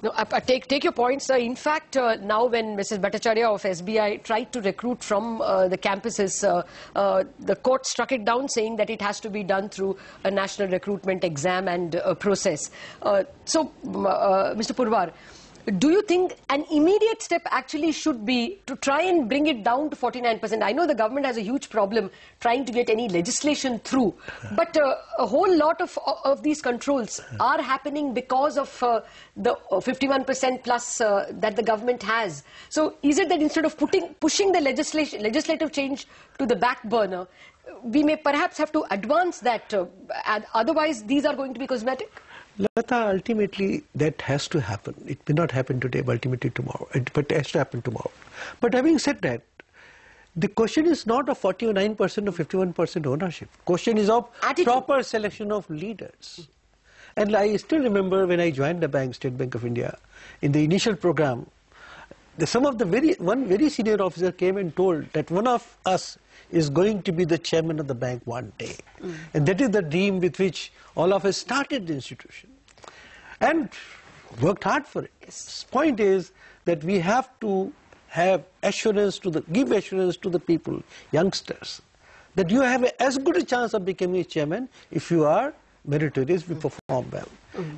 No, I take your point, sir. In fact, now when Mrs. Bhattacharya of SBI tried to recruit from the campuses, the court struck it down, saying that it has to be done through a national recruitment exam and process. Mr. Purwar, do you think an immediate step actually should be to try and bring it down to 49%? I know the government has a huge problem trying to get any legislation through, but a whole lot of these controls are happening because of the 51% plus that the government has. So is it that instead of pushing the legislative change to the back burner, we may perhaps have to advance that, otherwise these are going to be cosmetic? Lata, ultimately that has to happen. It may not happen today, but ultimately tomorrow. But it has to happen tomorrow. But having said that, the question is not of 49% or 51% ownership. Question is of proper selection of leaders. And I still remember when I joined the bank, State Bank of India, in the initial program, one very senior officer came and told that one of us is going to be the chairman of the bank one day. And that is the dream with which all of us started the institution and worked hard for it. Yes. Point is that we have to have assurance give assurance to the people, youngsters, that you have as good a chance of becoming a chairman if you are meritorious, if you perform well.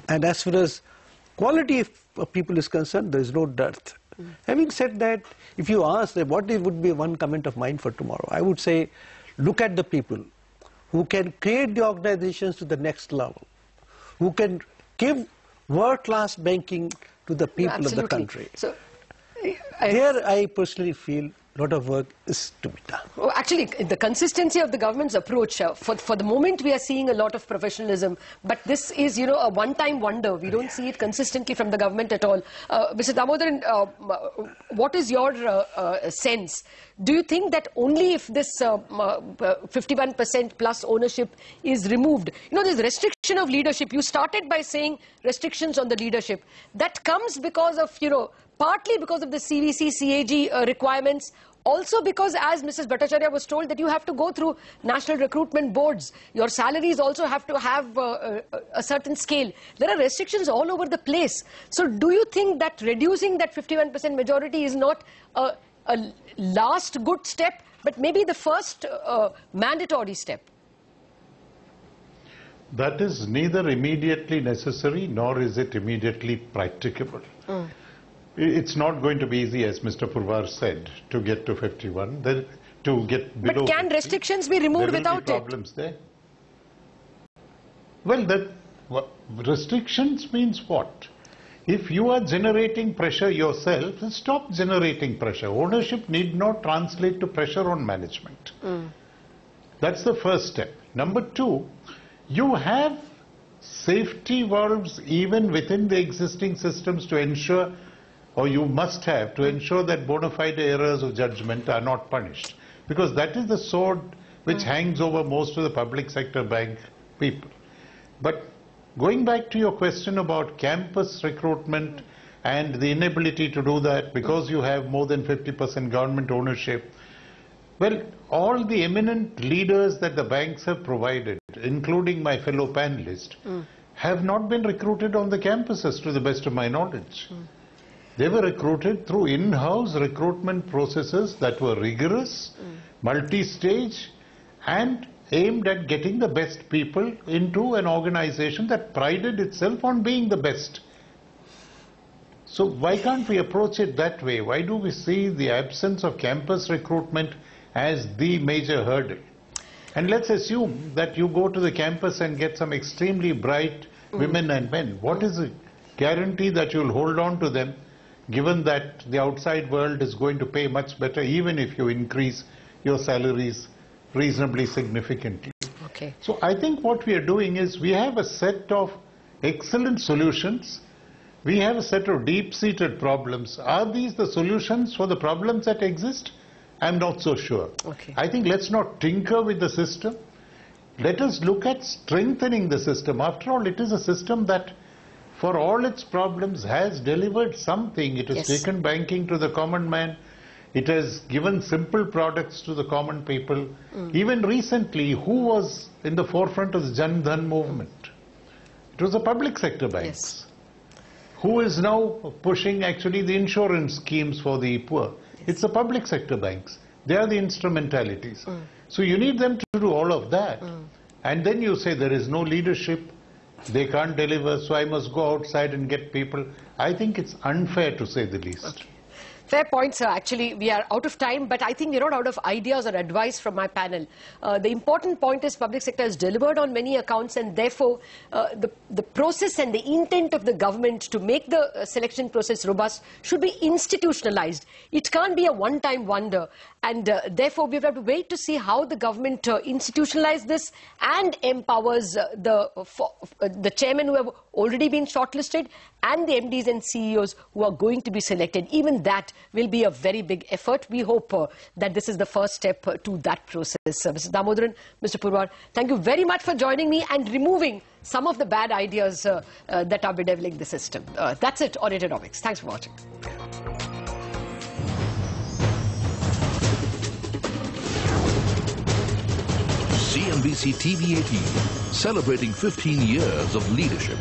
And as far as quality of people is concerned, there is no dearth. Having said that, if you ask that what would be one comment of mine for tomorrow, I would say, look at the people who can create the organizations to the next level, who can give world-class banking to the people of the country. So, there I personally feel a lot of work is to be done. Well, actually, the consistency of the government's approach, for the moment we are seeing a lot of professionalism, but this is, a one-time wonder. We don't see it consistently from the government at all. Mr. Damodaran, what is your sense? Do you think that only if this 51% plus ownership is removed, this restriction of leadership, you started by saying restrictions on the leadership, that comes because of, partly because of the CVC, CAG requirements, also because, as Mrs. Bhattacharya was told, that you have to go through national recruitment boards. Your salaries also have to have a certain scale. There are restrictions all over the place. So do you think that reducing that 51% majority is not a last good step, but maybe the first mandatory step? That is neither immediately necessary nor is it immediately practicable. It's not going to be easy, as Mr. Purwar said, to get to 51, to get below. But can 50, restrictions be removed without there will be problems there. Well, restrictions means what? If you are generating pressure yourself, stop generating pressure. Ownership need not translate to pressure on management. That's the first step. Number two, you have safety valves even within the existing systems to ensure, or you must have to ensure, that bona fide errors of judgment are not punished. Because that is the sword which hangs over most of the public sector bank people. But going back to your question about campus recruitment and the inability to do that because you have more than 50% government ownership, well, all the eminent leaders that the banks have provided, including my fellow panelist, have not been recruited on the campuses, to the best of my knowledge. They were recruited through in-house recruitment processes that were rigorous, multi-stage, and aimed at getting the best people into an organization that prided itself on being the best. So why can't we approach it that way? Why do we see the absence of campus recruitment as the major hurdle? And let's assume that you go to the campus and get some extremely bright women and men. What is the guarantee that you'll hold on to them, given that the outside world is going to pay much better even if you increase your salaries reasonably significantly? Okay. So I think what we are doing is we have a set of excellent solutions. We have a set of deep-seated problems. Are these the solutions for the problems that exist? I'm not so sure. Okay. I think let's not tinker with the system. Let us look at strengthening the system. After all, it is a system that, for all its problems, has delivered something. It has taken banking to the common man. It has given simple products to the common people. Even recently, who was in the forefront of the Jan Dhan movement? It was the public sector banks Who is now pushing actually the insurance schemes for the poor? It's the public sector banks. They are the instrumentalities. So you need them to do all of that. And then you say there is no leadership, they can't deliver, so I must go outside and get people. I think it's unfair, to say the least. Okay. Fair point, sir. Actually, we are out of time, but I think we're not out of ideas or advice from my panel. The important point is public sector has delivered on many accounts, and therefore the process and the intent of the government to make the selection process robust should be institutionalized. It can't be a one-time wonder, and therefore we have to wait to see how the government institutionalizes this and empowers the chairmen who have already been shortlisted and the MDs and CEOs who are going to be selected. Even that will be a very big effort. We hope that this is the first step to that process. Mr. Damodaran, Mr. Purwar, thank you very much for joining me and removing some of the bad ideas that are bedeviling the system. That's it on Economics. Thanks for watching. CNBC TV 18, celebrating 15 years of leadership.